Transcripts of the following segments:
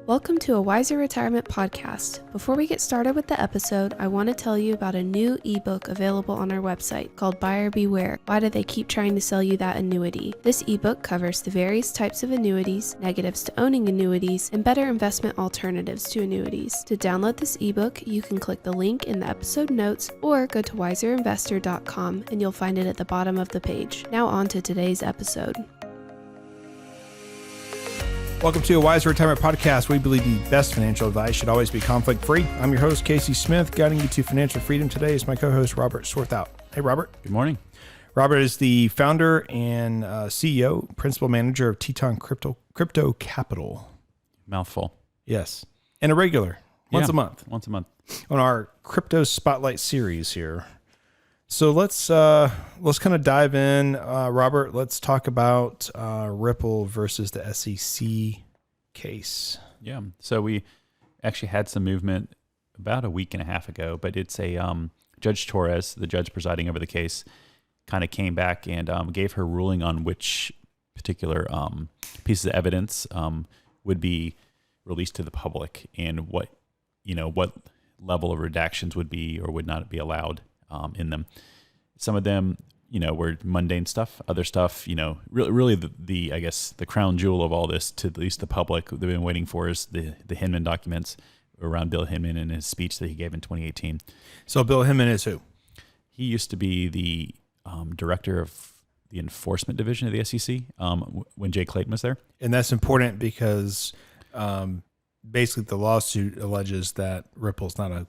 Welcome to a Wiser Retirement podcast. Before we get started with the episode, I want to tell you about a new ebook available on our website called Buyer Beware. Why do they keep trying to sell you that annuity? This ebook covers the various types of annuities, negatives to owning annuities, and better investment alternatives to annuities. To download this ebook, you can click the link in the episode notes or go to wiserinvestor.com and you'll find it at the bottom of the page. Now on to today's episode. Welcome to a Wiser Retirement Podcast. We believe the best financial advice should always be conflict-free. I'm your host, Casey Smith. Guiding you to financial freedom today is my co-host, Robert Swarthout. Hey, Robert. Good morning. Robert is the founder and CEO, principal manager of Teton Crypto Capital. Mouthful. Yes. And a regular, once a month. Once a month. On our Crypto Spotlight series here. So let's kind of dive in, Robert. Let's talk about Ripple versus the SEC case. Yeah. So we actually had some movement about a week and a half ago, but it's a Judge Torres, the judge presiding over the case, kind of came back and gave her ruling on which particular pieces of evidence would be released to the public and what level of redactions would be or would not be allowed in them. Some of them, were mundane stuff. Other stuff, really the I guess the crown jewel of all this, to at least the public, they've been waiting for, is the Hinman documents around Bill Hinman and his speech that he gave in 2018. So Bill Hinman is who? He used to be the director of the enforcement division of the SEC when Jay Clayton was there. And that's important because basically the lawsuit alleges that Ripple's not a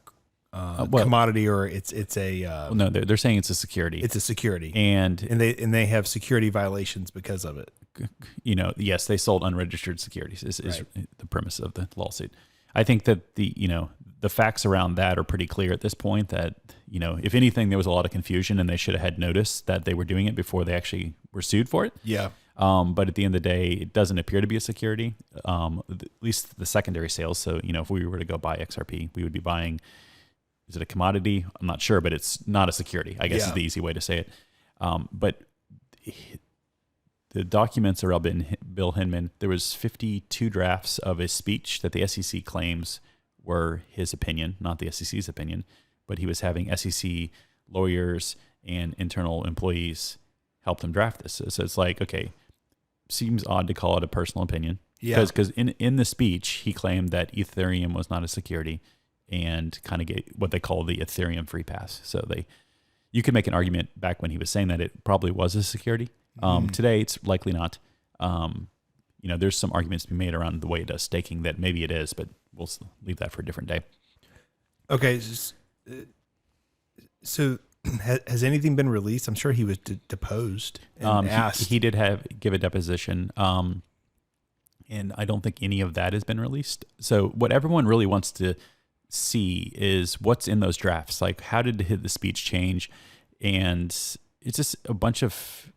commodity, or it's a no, they're saying it's a security. It's a security, and they have security violations because of it. Yes, they sold unregistered securities. Is the premise of the lawsuit. I think that the facts around that are pretty clear at this point. That if anything, there was a lot of confusion, and they should have had notice that they were doing it before they actually were sued for it. Yeah. But at the end of the day, it doesn't appear to be a security. At least the secondary sales. So if we were to go buy XRP, we would be buying. Is it a commodity? I'm not sure, but it's not a security, I guess is the easy way to say it. But the documents are Bill Hinman. There was 52 drafts of his speech that the SEC claims were his opinion, not the SEC's opinion, but he was having SEC lawyers and internal employees help him draft this. So it's like, okay, seems odd to call it a personal opinion. Yeah. Because in the speech, he claimed that Ethereum was not a security, and kind of get what they call the Ethereum free pass. So you could make an argument back when he was saying that it probably was a security. Today, it's likely not. There's some arguments to be made around the way it does staking that maybe it is, but we'll leave that for a different day. Okay. So has anything been released? I'm sure he was deposed and asked. He did give a deposition, and I don't think any of that has been released. So what everyone really wants to see is what's in those drafts. Like, how did the speech change? And it's just a bunch of,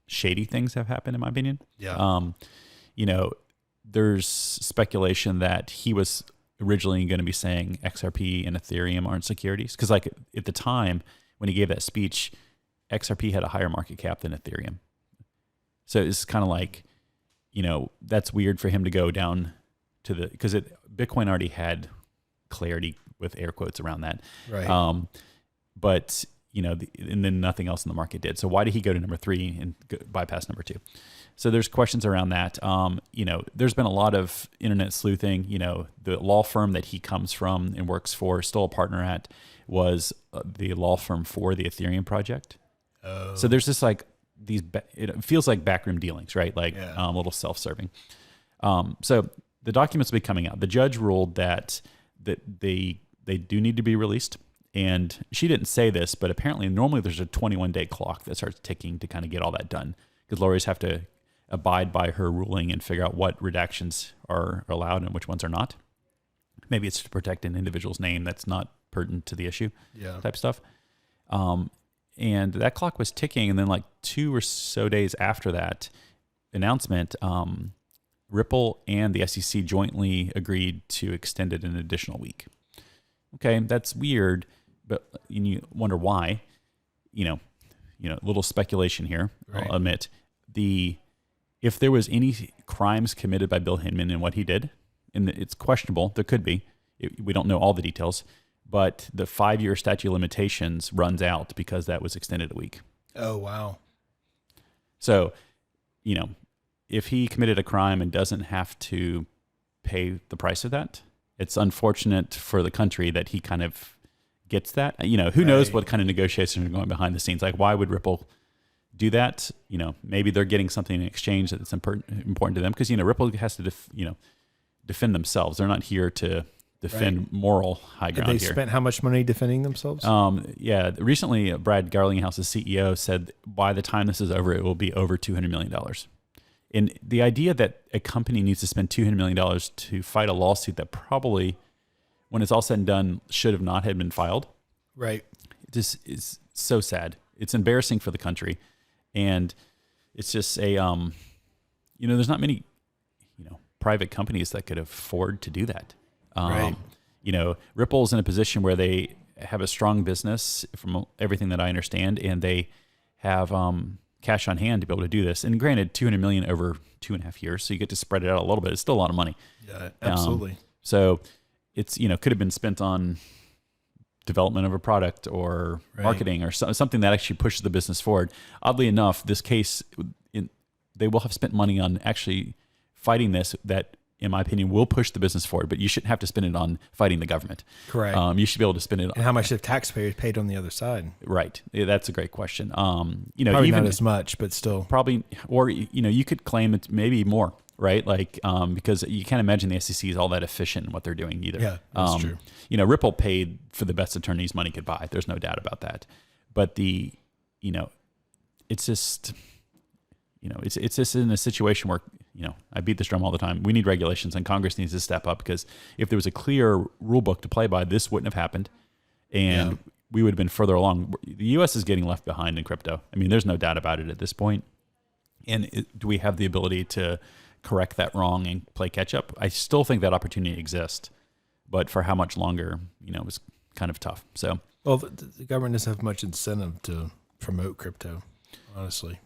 shady things have happened, in my opinion. Yeah. There's speculation that he was originally going to be saying XRP and Ethereum aren't securities. Because, like, at the time when he gave that speech, XRP had a higher market cap than Ethereum. So it's kind of like, that's weird for him to go down to because Bitcoin already had clarity with air quotes around that. Right. But, and then nothing else in the market did. So why did he go to number 3 and bypass number 2? So there's questions around that. There's been a lot of internet sleuthing. The law firm that he comes from and works for, still a partner at, was the law firm for the Ethereum project. Oh. So there's just like it feels like backroom dealings, right? Like a little self-serving. So the documents will be coming out. The judge ruled that they do need to be released. And she didn't say this, but apparently normally there's a 21-day clock that starts ticking to kind of get all that done, because lawyers have to abide by her ruling and figure out what redactions are allowed and which ones are not. Maybe it's to protect an individual's name that's not pertinent to the issue, type stuff. And that clock was ticking, and then like 2 or so days after that announcement, Ripple and the SEC jointly agreed to extend it an additional week. Okay, that's weird, but you wonder why. Little speculation here. Right. I'll admit if there was any crimes committed by Bill Hinman in what he did, and it's questionable. There could be. We don't know all the details, but the 5-year statute of limitations runs out because that was extended a week. Oh, wow. So, if he committed a crime and doesn't have to pay the price of that, it's unfortunate for the country that he kind of gets that. Who knows what kind of negotiations are going behind the scenes? Like, why would Ripple do that? Maybe they're getting something in exchange that's important to them, because Ripple has to defend themselves. They're not here to defend moral high ground. They spent how much money defending themselves? Recently, Brad Garlinghouse's CEO said by the time this is over, it will be over $200 million. And the idea that a company needs to spend $200 million to fight a lawsuit that probably, when it's all said and done, should have not had been filed. Right. It just is so sad. It's embarrassing for the country. And it's just there's not many, private companies that could afford to do that. Right. Ripple's in a position where they have a strong business from everything that I understand, and they have cash on hand to be able to do this. And granted, $200 million over 2.5 years, so you get to spread it out a little bit. It's still a lot of money. Yeah, absolutely. So it's could have been spent on development of a product or marketing or something that actually pushes the business forward. Oddly enough, this case, they will have spent money on actually fighting this that, in my opinion, will push the business forward, but you shouldn't have to spend it on fighting the government. Correct. You should be able to spend it. And how much have taxpayers paid on the other side? Right. Yeah, that's a great question. Probably even not as much, but still. Probably, or, you could claim it's maybe more, right? Like, because you can't imagine the SEC is all that efficient in what they're doing either. Yeah, that's true. Ripple paid for the best attorneys money could buy. There's no doubt about that. But it's just, it's just in a situation where, I beat this drum all the time. We need regulations, and Congress needs to step up, because if there was a clear rule book to play by, this wouldn't have happened, and we would have been further along. The U.S. is getting left behind in crypto. I mean, there's no doubt about it at this point. And do we have the ability to correct that wrong and play catch up? I still think that opportunity exists, but for how much longer, it was kind of tough. So, well, the government doesn't have much incentive to promote crypto, honestly.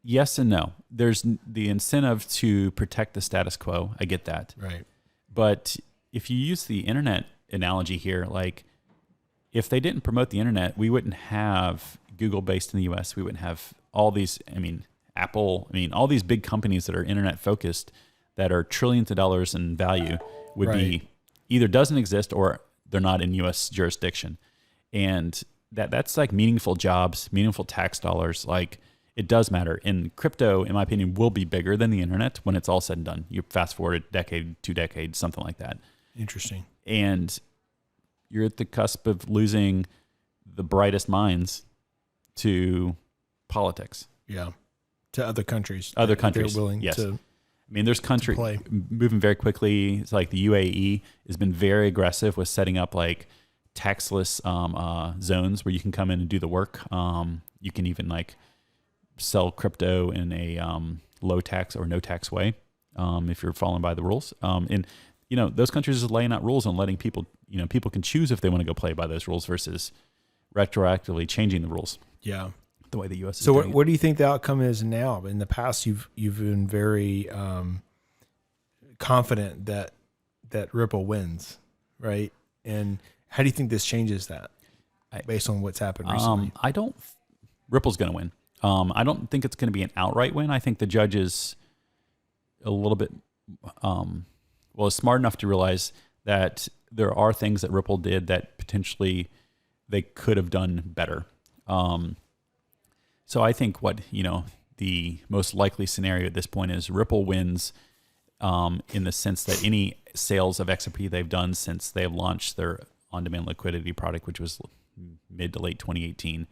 Yes and no. There's the incentive to protect the status quo. I get that. Right. But if you use the internet analogy here, like, if they didn't promote the internet, we wouldn't have Google based in the US. We wouldn't have all these, Apple, all these big companies that are internet focused that are trillions of dollars in value would be either doesn't exist or they're not in US jurisdiction. And that's like meaningful jobs, meaningful tax dollars. Like, it does matter. And crypto, in my opinion, will be bigger than the internet when it's all said and done. You fast forward a decade, 2 decades, something like that. Interesting. And you're at the cusp of losing the brightest minds to politics. Yeah. To other countries. Other countries. They're willing to. There's country moving very quickly. It's like the UAE has been very aggressive with setting up like taxless zones where you can come in and do the work. You can even like sell crypto in a low tax or no tax way if you're following by the rules. And those countries are laying out rules and letting people, people can choose if they want to go play by those rules versus retroactively changing the rules. Yeah. The way the U.S. is so doing what do you think the outcome is now? In the past, you've been very confident that Ripple wins, right? And how do you think this changes that based on what's happened recently? Ripple's going to win. I don't think it's going to be an outright win. I think the judge is a little bit, smart enough to realize that there are things that Ripple did that potentially they could have done better. So I think the most likely scenario at this point is Ripple wins in the sense that any sales of XRP they've done since they've launched their on-demand liquidity product, which was mid to late 2018,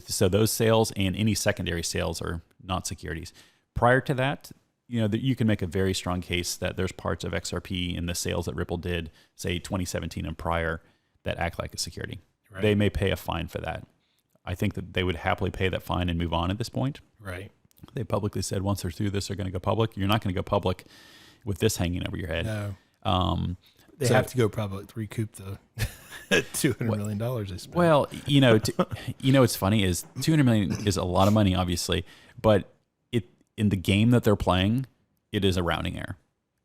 so those sales and any secondary sales are not securities. Prior to that, you can make a very strong case that there's parts of XRP in the sales that Ripple did, say 2017 and prior, that act like a security. Right. They may pay a fine for that. I think that they would happily pay that fine and move on at this point. Right. They publicly said once they're through this, they're going to go public. You're not going to go public with this hanging over your head. No. They have to go public to recoup the $200 million they spent. Well, what's funny is $200 million is a lot of money, obviously, but in the game that they're playing, it is a rounding error.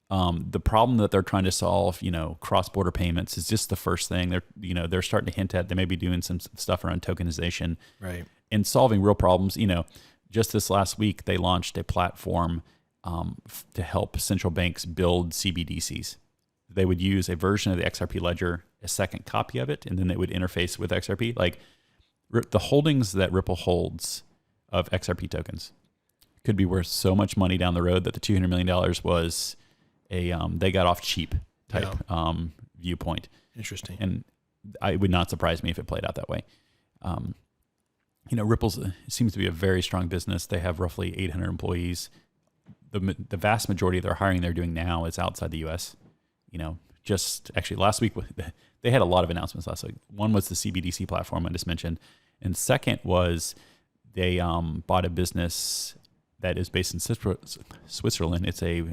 The problem that they're trying to solve, cross-border payments is just the first thing. They're starting to hint at they may be doing some stuff around tokenization, right, and solving real problems. Just this last week they launched a platform to help central banks build CBDCs. They would use a version of the XRP ledger, a second copy of it, and then they would interface with XRP. Like the holdings that Ripple holds of XRP tokens could be worth so much money down the road that the $200 million was a they got off cheap type viewpoint. Interesting. And it would not surprise me if it played out that way. Ripple's seems to be a very strong business. They have roughly 800 employees. The vast majority of their hiring they're doing now is outside the U.S. Just actually last week, they had a lot of announcements last week. One was the CBDC platform I just mentioned. And second was they bought a business that is based in Switzerland. It's a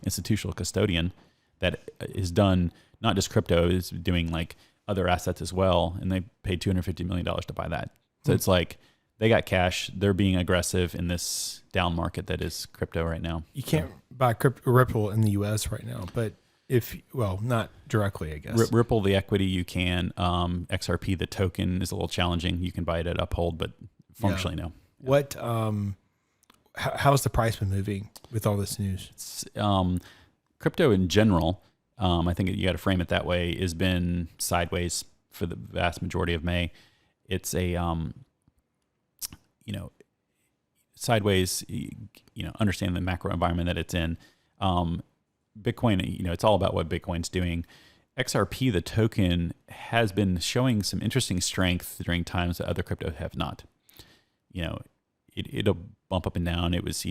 institutional custodian that is done not just crypto, is doing like other assets as well. And they paid $250 million to buy that. So it's like they got cash. They're being aggressive in this down market that is crypto right now. You can't buy Ripple in the U.S. right now, but not directly, I guess. Ripple, the equity, you can. XRP, the token, is a little challenging. You can buy it at Uphold, but functionally, no. What? How's the price been moving with all this news? Crypto in general, I think you got to frame it that way, has been sideways for the vast majority of May. It's a, sideways, understand the macro environment that it's in. Bitcoin, it's all about what Bitcoin's doing. XRP, the token, has been showing some interesting strength during times that other crypto have not. It'll bump up and down. It was,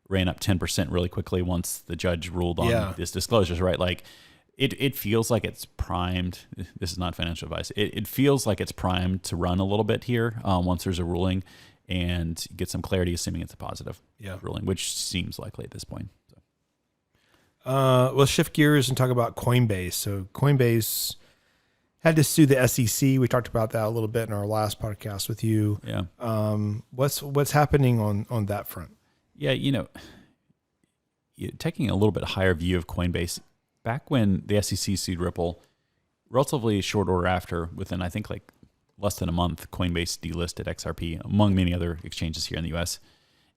ran up 10% really quickly once the judge ruled on this disclosures, right? Like it feels like it's primed. This is not financial advice. It feels like it's primed to run a little bit here once there's a ruling and get some clarity, assuming it's a positive ruling, which seems likely at this point. Let's shift gears and talk about Coinbase. So Coinbase had to sue the SEC. We talked about that a little bit in our last podcast with you. Yeah. What's happening on that front? Yeah, taking a little bit higher view of Coinbase, back when the SEC sued Ripple, relatively short order after, within I think like less than a month, Coinbase delisted XRP, among many other exchanges here in the U.S.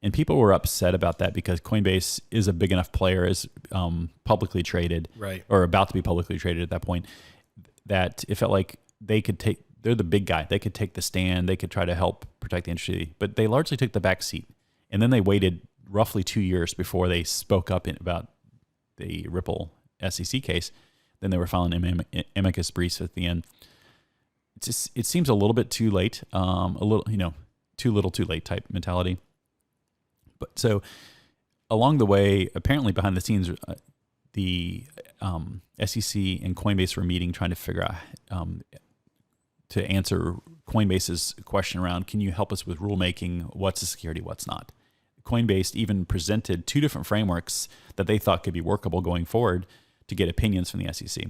And people were upset about that because Coinbase is a big enough player, is publicly traded, right, or about to be publicly traded at that point, that it felt like they're the big guy. They could take the stand. They could try to help protect the industry, but they largely took the back seat. And then they waited roughly 2 years before they spoke up about the Ripple SEC case. Then they were filing amicus briefs at the end. It seems a little bit too late, too little too late type mentality. But so along the way, apparently behind the scenes, the SEC and Coinbase were meeting, trying to figure out to answer Coinbase's question around, can you help us with rulemaking? What's a security? What's not? Coinbase even presented 2 different frameworks that they thought could be workable going forward to get opinions from the SEC.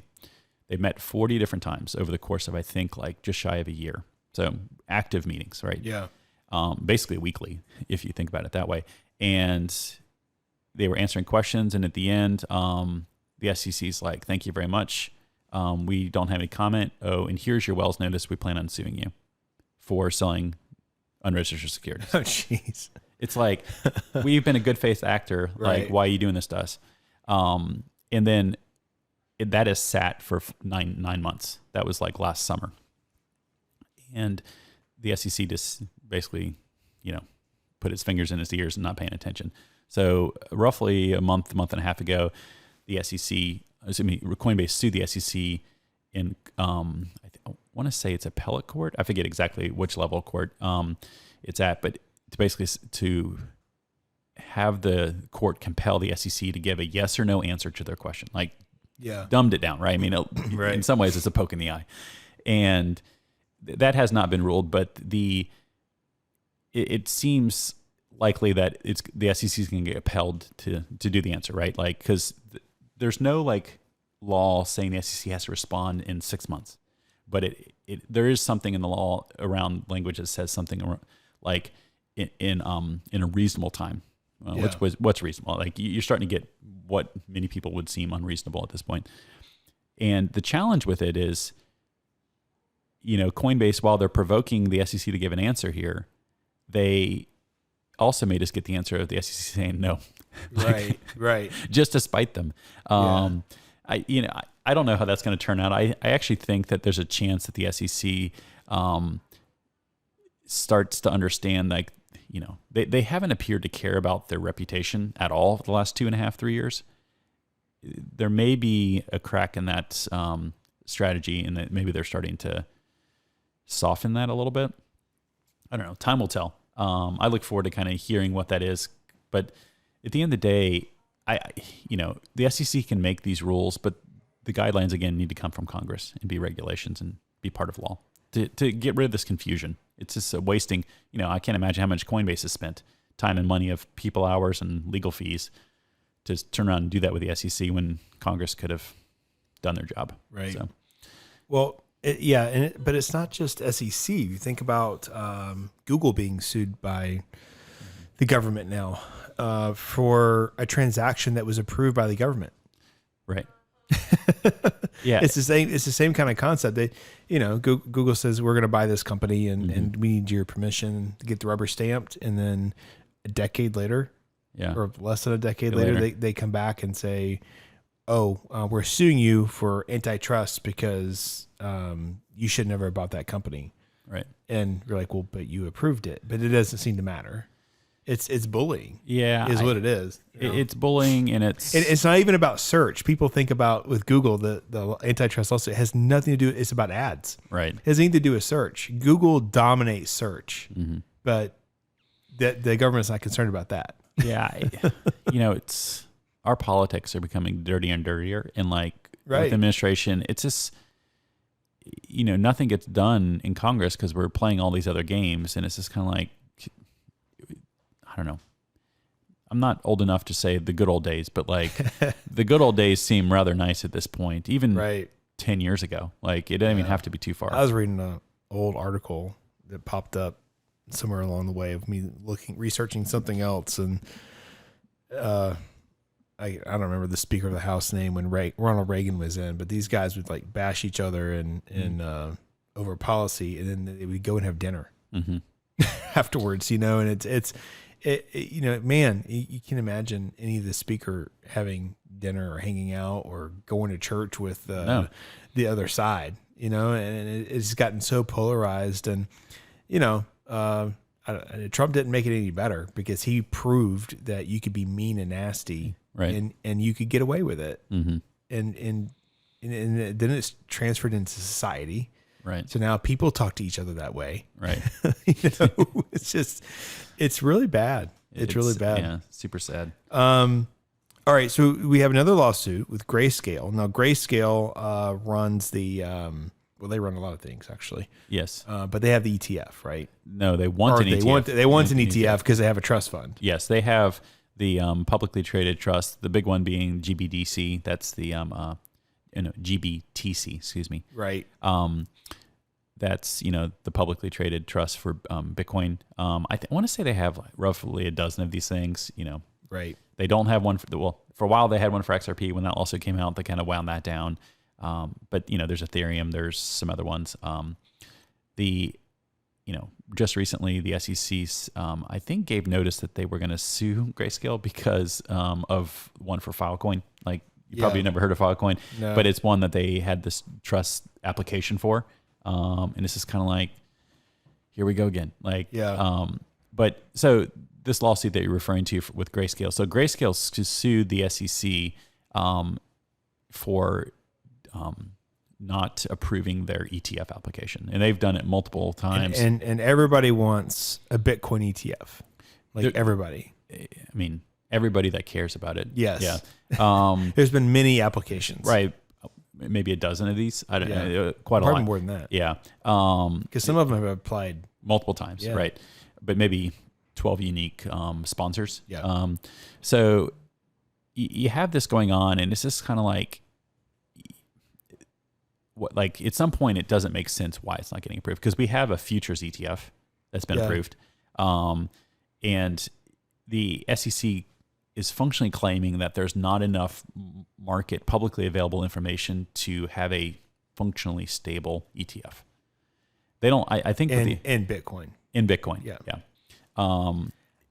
They met 40 different times over the course of, I think, like just shy of a year. So active meetings, right? Yeah. Basically weekly, if you think about it that way. And they were answering questions. And at the end, the SEC's like, thank you very much. We don't have any comment. Oh, and here's your Wells notice. We plan on suing you for selling unregistered securities. Oh, jeez. It's like, we've been a good faith actor. Right. Like, why are you doing this to us? And then that has sat for nine months. That was like last summer. And the SEC just basically, put its fingers in its ears and not paying attention. So roughly a month and a half ago, the Coinbase sued the SEC in, I want to say it's appellate court. I forget exactly which level of court it's at, but to basically to have the court compel the SEC to give a yes or no answer to their question. Like, dumbed it down, right? I mean, right. In some ways it's a poke in the eye. And that has not been ruled, but it seems likely that the SEC is going to get upheld to do the answer, right? Like, because there's no like law saying the SEC has to respond in 6 months, but there is something in the law around language that says something like in a reasonable time. what's reasonable. Like you're starting to get what many people would seem unreasonable at this point. And the challenge with it is, Coinbase, while they're provoking the SEC to give an answer here, they also made us get the answer of the SEC saying no. Right. Just to spite them. I don't know how that's going to turn out. I actually think that there's a chance that the SEC starts to understand, like, they haven't appeared to care about their reputation at all for the last 2.5, 3 years. There may be a crack in that strategy, and that maybe they're starting to soften that a little bit. I don't know. Time will tell. I look forward to kind of hearing what that is. But at the end of the day, the SEC can make these rules, but the guidelines, again, need to come from Congress and be regulations and be part of law to get rid of this confusion. It's just wasting, I can't imagine how much Coinbase has spent time and money of people hours and legal fees to turn around and do that with the SEC when Congress could have done their job. Right. So. Well, but it's not just SEC. You think about Google being sued by the government now for a transaction that was approved by the government. Right. Yeah. It's the same kind of concept. Google says we're going to buy this company and we need your permission to get the rubber stamped. And then a decade later, or less than a decade later, they come back and say, we're suing you for antitrust because you should never have bought that company. Right. And you're like, well, but you approved it. But it doesn't seem to matter. It's bullying. Yeah. Is what it is. It's bullying, and it's not even about search. People think about with Google, the antitrust lawsuit has nothing to do. It's about ads. Right. It has nothing to do with search. Google dominates search, but the government's not concerned about that. Yeah. It's our politics are becoming dirtier and dirtier, and with administration, it's just, nothing gets done in Congress because we're playing all these other games, and it's just kind of like, I don't know. I'm not old enough to say the good old days, but the good old days seem rather nice at this point, even 10 years ago. It didn't even have to be too far. I was reading an old article that popped up somewhere along the way of me researching something else. And I don't remember the Speaker of the House name when Ronald Reagan was in, but these guys would bash each other and over policy, and then they would go and have dinner afterwards, and man, you can imagine any of the speaker having dinner or hanging out or going to church with the other side, and it's gotten so polarized. And, Trump didn't make it any better because he proved that you could be mean and nasty, right, and you could get away with it. And then it's transferred into society. Right. So now people talk to each other that way. Right. It's really bad. It's really bad. Yeah. Super sad. All right. So we have another lawsuit with Grayscale. Now Grayscale runs they run a lot of things actually. Yes. But they have the ETF, right? No, they want an ETF. They want an ETF because they have a trust fund. Yes. They have the publicly traded trust, the big one being GBDC. That's the GBTC, excuse me. Right. That's, the publicly traded trust for Bitcoin. I want to say they have roughly a dozen of these things, Right. They don't have one for a while they had one for XRP. When that also came out, they kind of wound that down. But there's Ethereum, there's some other ones. Just recently the SEC, I think gave notice that they were going to sue Grayscale because of one for Filecoin. You probably never heard of Filecoin, but it's one that they had this trust application for. And it's just kind of here we go again. But so this lawsuit that you're referring to with Grayscale. So Grayscale sued the SEC for not approving their ETF application. And they've done it multiple times. And everybody wants a Bitcoin ETF. Everybody. I mean, everybody that cares about it. Yes. Yeah. There's been many applications. Right. Maybe a dozen of these. I don't know. Quite a Probably lot. more than that. Yeah. Because some of them have applied multiple times. Yeah. Right. But maybe 12 unique sponsors. Yeah. So you have this going on, and it's just kind of at some point it doesn't make sense why it's not getting approved, because we have a futures ETF that's been approved. And the SEC is functionally claiming that there's not enough market publicly available information to have a functionally stable ETF. They don't. I think in Bitcoin. In Bitcoin, yeah.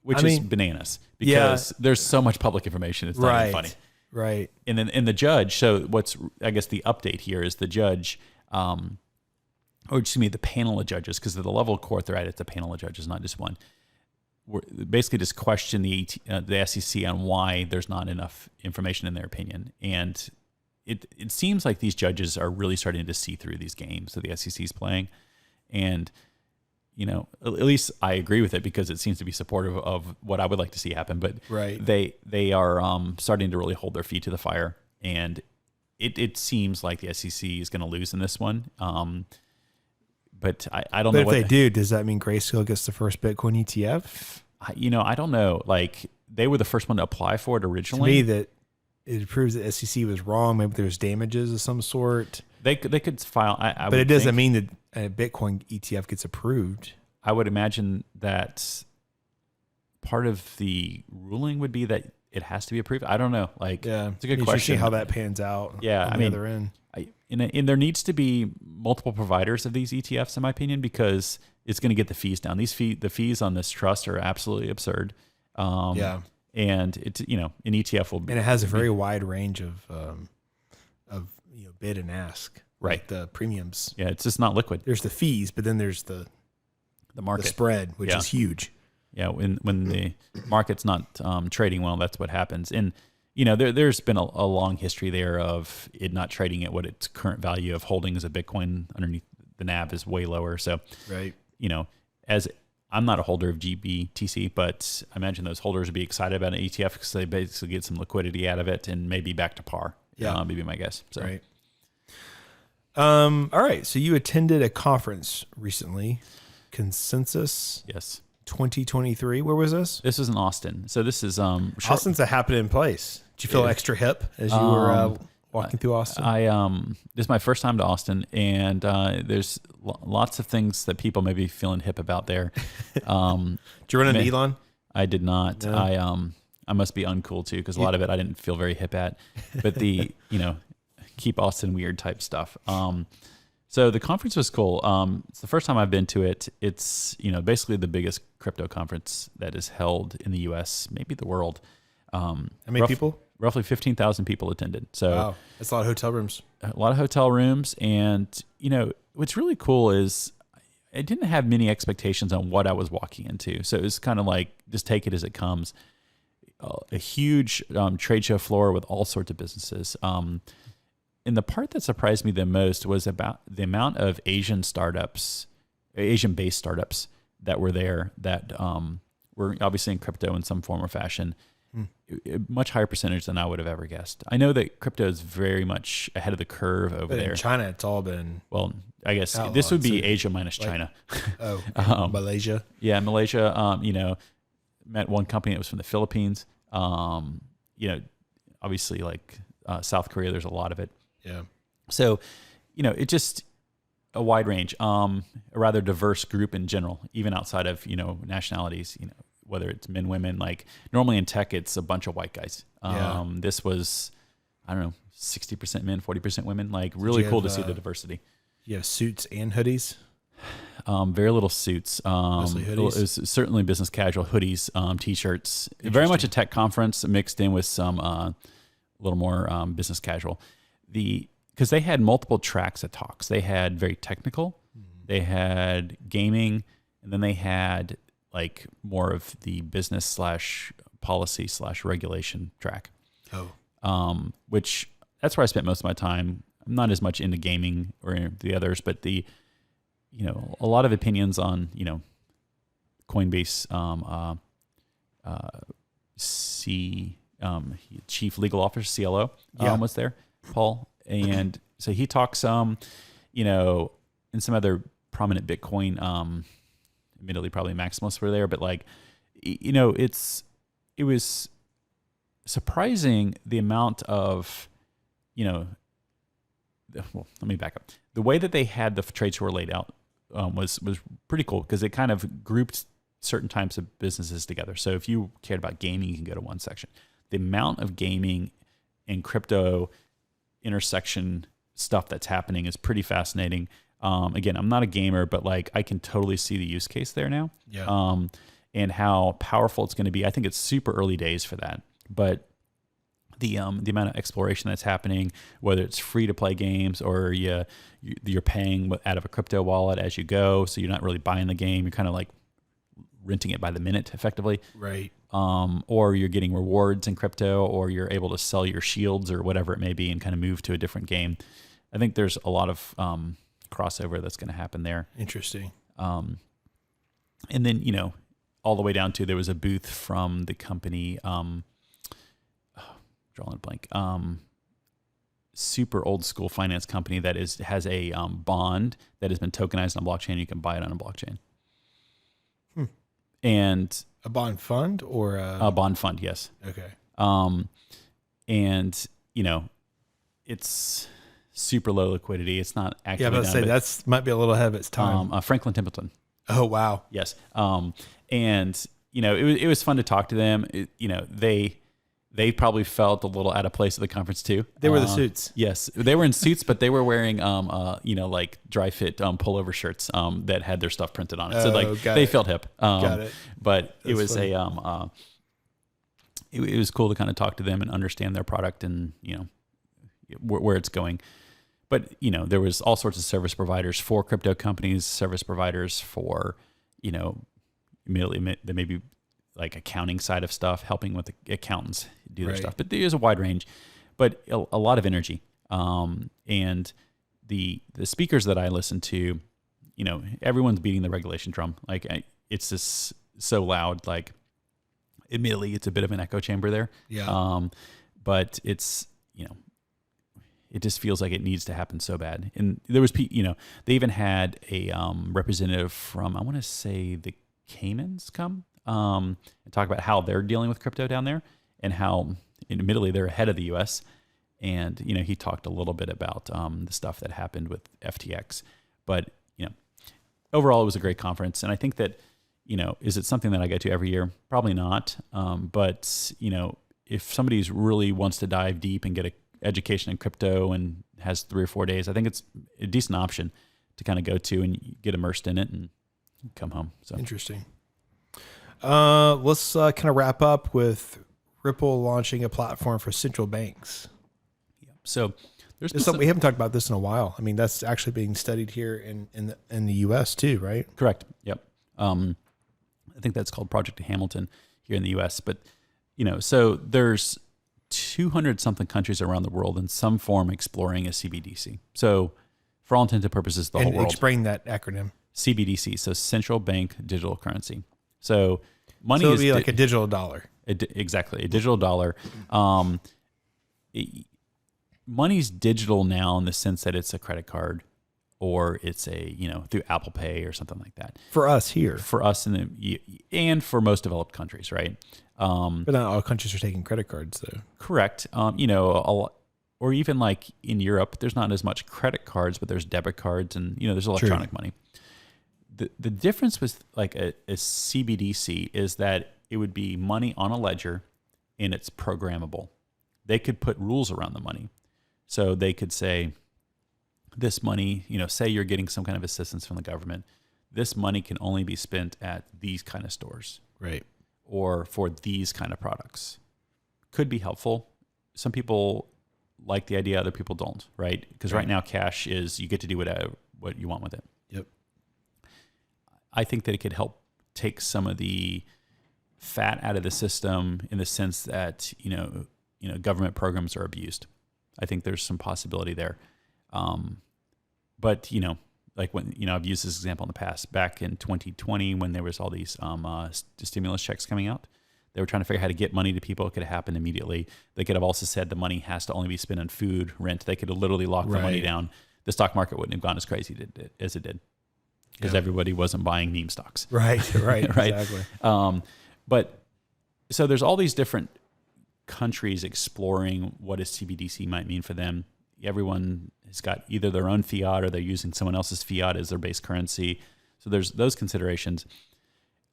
Which is bananas because there's so much public information. It's not even funny. Right. And then the judge. So what's I guess the update here is the judge, or excuse me, the panel of judges, because of the level of court they're at, it's a panel of judges, not just one. We're basically just question the SEC on why there's not enough information in their opinion, and it seems like these judges are really starting to see through these games that the SEC is playing, and at least I agree with it because it seems to be supportive of what I would like to see happen. But they are starting to really hold their feet to the fire, and it seems like the SEC is going to lose in this one. But I don't know. But if they do, does that mean Grayscale gets the first Bitcoin ETF? I don't know. Like they were the first one to apply for it originally. To me, that it proves that SEC was wrong. Maybe there's damages of some sort. They could file. But it doesn't mean that a Bitcoin ETF gets approved. I would imagine that part of the ruling would be that it has to be approved. I don't know. It's a good question. See how that pans out. Yeah, on the other end. And there needs to be multiple providers of these ETFs, in my opinion, because it's going to get the fees down. The fees on this trust are absolutely absurd. And it's an ETF will be, and it has a very wide range of bid and ask. Right. Like the premiums. Yeah, it's just not liquid. There's the fees, but then there's the market, the spread, which is huge. Yeah, when the market's not trading well, that's what happens. And there's been a long history there of it not trading at what its current value of holdings of Bitcoin underneath the NAV is way lower. So, as I'm not a holder of GBTC, but I imagine those holders would be excited about an ETF because they basically get some liquidity out of it and maybe back to par. Yeah, maybe my guess. So. Right. All right. So you attended a conference recently, Consensus. Yes. 2023. Where was this? This was in Austin. So this is Austin's a happening place. Did you feel extra hip as you were walking through Austin? This is my first time to Austin, and there's lots of things that people may be feeling hip about there. Did you run into Elon? I did not. No. I must be uncool too, because a lot of it I didn't feel very hip at. But the keep Austin weird type stuff. So the conference was cool. It's the first time I've been to it. It's basically the biggest crypto conference that is held in the U.S., maybe the world. How many people? Roughly 15,000 people attended. So wow, that's a lot of hotel rooms. A lot of hotel rooms, and what's really cool is I didn't have many expectations on what I was walking into. So it was kind of like just take it as it comes. A huge trade show floor with all sorts of businesses. And the part that surprised me the most was about the amount of Asian-based startups that were there that were obviously in crypto in some form or fashion. A much higher percentage than I would have ever guessed. I know that crypto is very much ahead of the curve over there. In China, it's all been... Well, I guess this would be Asia minus China. Malaysia. Yeah, Malaysia. Met one company that was from the Philippines. Obviously like South Korea, there's a lot of it. Yeah. So, it's just a wide range, a rather diverse group in general, even outside of, nationalities, whether it's men, women, like normally in tech, it's a bunch of white guys. This was, 60% men, 40% women, like really cool to see the diversity. You have suits and hoodies? Very little suits. Mostly hoodies? It was certainly business casual, hoodies, t-shirts, very much a tech conference mixed in with some, a little more business casual. Because they had multiple tracks of talks. They had very technical, they had gaming, and then they had like more of the business / policy / regulation track. Which that's where I spent most of my time. I'm not as much into gaming or the others, but a lot of opinions on, Coinbase, chief legal officer, CLO, was there, Paul. And so he talks, and some other prominent Bitcoin, admittedly probably maximalists were there, but it was surprising the amount of, well, let me back up. The way that they had the trade show laid out was pretty cool because it kind of grouped certain types of businesses together. So if you cared about gaming, you can go to one section. The amount of gaming and crypto intersection stuff that's happening is pretty fascinating. Again, I'm not a gamer, but like I can totally see the use case there now. Yeah. And how powerful it's going to be. I think it's super early days for that, but the amount of exploration that's happening, whether it's free to play games or you're paying out of a crypto wallet as you go, so you're not really buying the game, you're kind of like renting it by the minute effectively. Right. Or you're getting rewards in crypto, or you're able to sell your shields or whatever it may be and kind of move to a different game. I think there's a lot of crossover that's going to happen there. Interesting. And then, all the way down to there was a booth from the company, drawing a blank, super old school finance company that has a bond that has been tokenized on a blockchain. You can buy it on a blockchain. And a bond fund or a bond fund, yes. Okay. And it's super low liquidity. It's not actually. Yeah, I was about to say that's might be a little ahead of its time. Franklin Templeton. Oh wow. Yes. And it was fun to talk to them. They probably felt a little out of place at the conference too. They were the suits. Yes, they were in suits, but they were wearing like dry fit pullover shirts that had their stuff printed on it. So they felt hip. Got it. But That's it was funny. it was cool to kind of talk to them and understand their product and where it's going. But there was all sorts of service providers for crypto companies, service providers for immediately maybe like accounting side of stuff, helping with the accountants do their stuff. But there's a wide range, but a lot of energy. And the speakers that I listen to, everyone's beating the regulation drum. Like it's just so loud. Like admittedly, it's a bit of an echo chamber there. Yeah. But it's, it just feels like it needs to happen so bad. And there was, they even had a representative from, I want to say the Caymans come and talk about how they're dealing with crypto down there and how, admittedly, they're ahead of the U.S. And, he talked a little bit about the stuff that happened with FTX. But, overall, it was a great conference. And I think that, is it something that I go to every year? Probably not. But, if somebody really wants to dive deep and get an education in crypto and has 3 or 4 days, I think it's a decent option to kind of go to and get immersed in it and come home. So Interesting. Let's kind of wrap up with Ripple launching a platform for central banks. Yeah. So there's we haven't talked about this in a while. I mean, that's actually being studied here in the U.S. too, right? Correct. Yep. I think that's called Project Hamilton here in the U.S. But so there's 200 something countries around the world in some form exploring a CBDC. So for all intents and purposes, the whole world. Explain that acronym. CBDC, so central bank digital currency. So money so is be like a digital dollar. Exactly, a digital dollar. Money's digital now in the sense that it's a credit card or it's a through Apple Pay or something like that. For us here. For us and for most developed countries, right? But not all countries are taking credit cards, though. Correct. Or even like in Europe, there's not as much credit cards, but there's debit cards and there's electronic money. The difference with like a CBDC is that it would be money on a ledger and it's programmable. They could put rules around the money. So they could say this money, say you're getting some kind of assistance from the government, this money can only be spent at these kind of stores. Right. Or for these kind of products. Could be helpful. Some people like the idea, other people don't, right? Because right now cash is, you get to do what you want with it. Yep. I think that it could help take some of the fat out of the system in the sense that, government programs are abused. I think there's some possibility there. But, like when, I've used this example in the past, back in 2020, when there was all these stimulus checks coming out, they were trying to figure out how to get money to people. It could have happened immediately. They could have also said the money has to only be spent on food, rent. They could have literally locked the money down. The stock market wouldn't have gone as crazy as it did because everybody wasn't buying meme stocks. Right. right. Exactly. But so there's all these different countries exploring what a CBDC might mean for them. Everyone has got either their own fiat or they're using someone else's fiat as their base currency. So there's those considerations.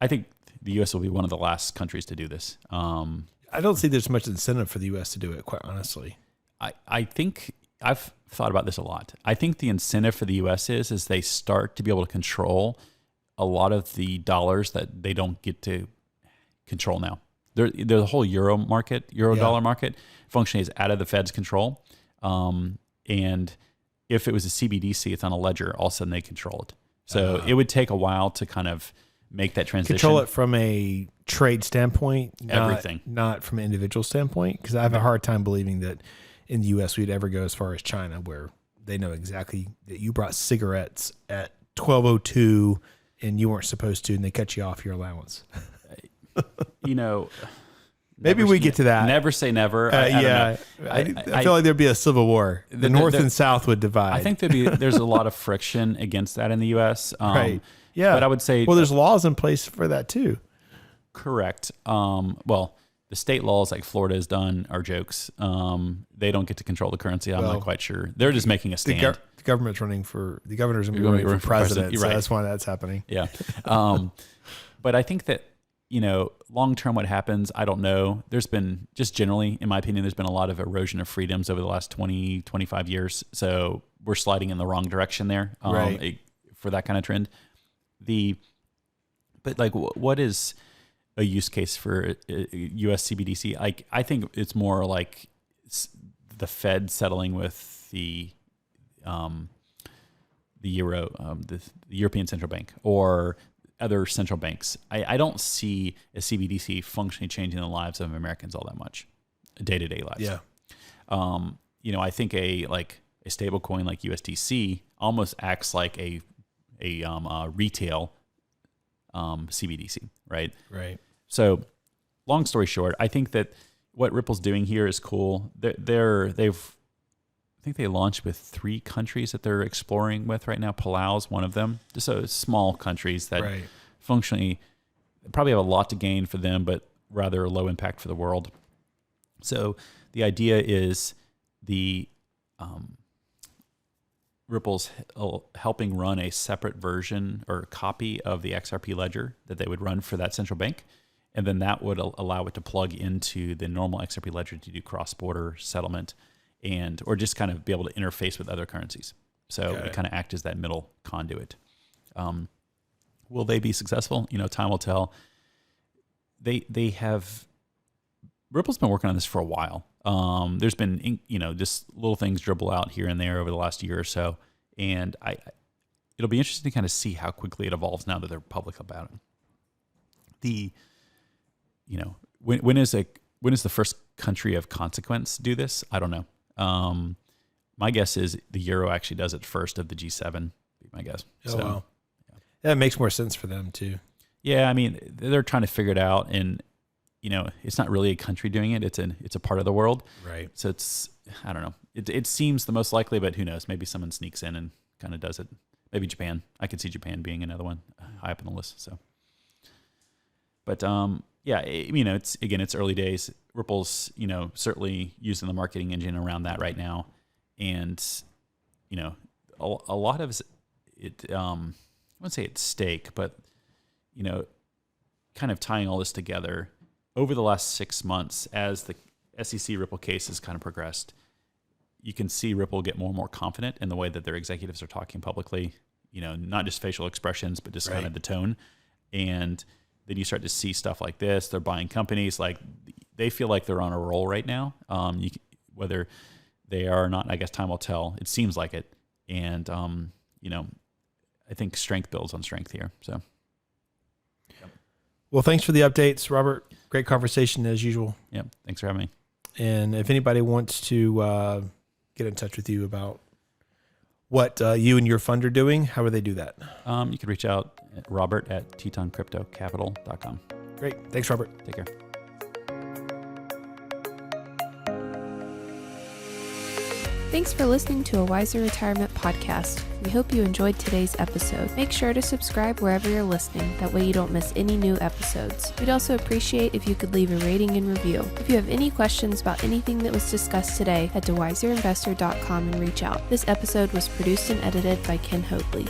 I think the U.S. will be one of the last countries to do this. I don't see there's much incentive for the U.S. to do it, quite honestly. I think I've thought about this a lot. I think the incentive for the U.S. is they start to be able to control a lot of the dollars that they don't get to control now. The whole euro dollar market functionally is out of the Fed's control. And if it was a CBDC, it's on a ledger, all of a sudden they control it. So it would take a while to kind of make that transition. Control it from a trade standpoint, everything, not from an individual standpoint. Because I have a hard time believing that in the U.S. we'd ever go as far as China, where they know exactly that you brought cigarettes at 12:02 and you weren't supposed to, and they cut you off your allowance. Maybe we get to that. Never say never. I feel like there'd be a civil war. The North and South would divide. I think there's a lot of friction against that in the U.S. Right. Yeah. But I would say, there's laws in place for that too. Correct. Well, the state laws like Florida has done are jokes. They don't get to control the currency. I'm not quite sure. They're just making a stand. The governor's running for president. So that's why that's happening. Yeah. But I think that, long term, what happens, I don't know. There's been, just generally, in my opinion, there's been a lot of erosion of freedoms over the last 20, 25 years. So we're sliding in the wrong direction there for that kind of trend. What is a use case for US CBDC? I think it's more like the Fed settling with the Euro, the European Central Bank, or other central banks. I don't see a CBDC functionally changing the lives of Americans all that much, day-to-day lives. Yeah. I think a stable coin like USDC almost acts like a retail CBDC, right? Right. So, long story short, I think that what Ripple's doing here is cool. I think they launched with 3 countries that they're exploring with right now. Palau's one of them. So small countries that functionally probably have a lot to gain for them, but rather low impact for the world. So the idea is Ripple's helping run a separate version or copy of the XRP ledger that they would run for that central bank. And then that would allow it to plug into the normal XRP ledger to do cross-border settlement or just kind of be able to interface with other currencies. So it kind of act as that middle conduit. Will they be successful? Time will tell. Ripple's been working on this for a while. There's been, just little things dribble out here and there over the last year or so. And it'll be interesting to kind of see how quickly it evolves now that they're public about it. When is the first country of consequence do this? I don't know. My guess is the Euro actually does it first of the G7, my guess. Wow. Yeah. That makes more sense for them too. Yeah. I mean, they're trying to figure it out, and, it's not really a country doing it. It's a part of the world. Right. So I don't know. It seems the most likely, but who knows? Maybe someone sneaks in and kind of does it. Maybe Japan. I could see Japan being another one high up on the list. So, but, it's early days. Ripple's, certainly using the marketing engine around that right now. And, a lot of it, I wouldn't say it's stake, but, kind of tying all this together over the last 6 months as the SEC Ripple case has kind of progressed. You can see Ripple get more and more confident in the way that their executives are talking publicly, not just facial expressions, but just kind of the tone. And then you start to see stuff like this. They're buying companies. Like, they feel like they're on a roll right now. Whether they are or not, I guess time will tell. It seems like it. And, I think strength builds on strength here. So, Well, thanks for the updates, Robert. Great conversation as usual. Yeah. Thanks for having me. And if anybody wants to get in touch with you about what you and your fund are doing, how would they do that? You could reach out at robert@tetoncryptocapital.com. Great. Thanks, Robert. Take care. Thanks for listening to a Wiser Retirement podcast. We hope you enjoyed today's episode. Make sure to subscribe wherever you're listening. That way you don't miss any new episodes. We'd also appreciate if you could leave a rating and review. If you have any questions about anything that was discussed today, head to wiserinvestor.com and reach out. This episode was produced and edited by Ken Hoadley.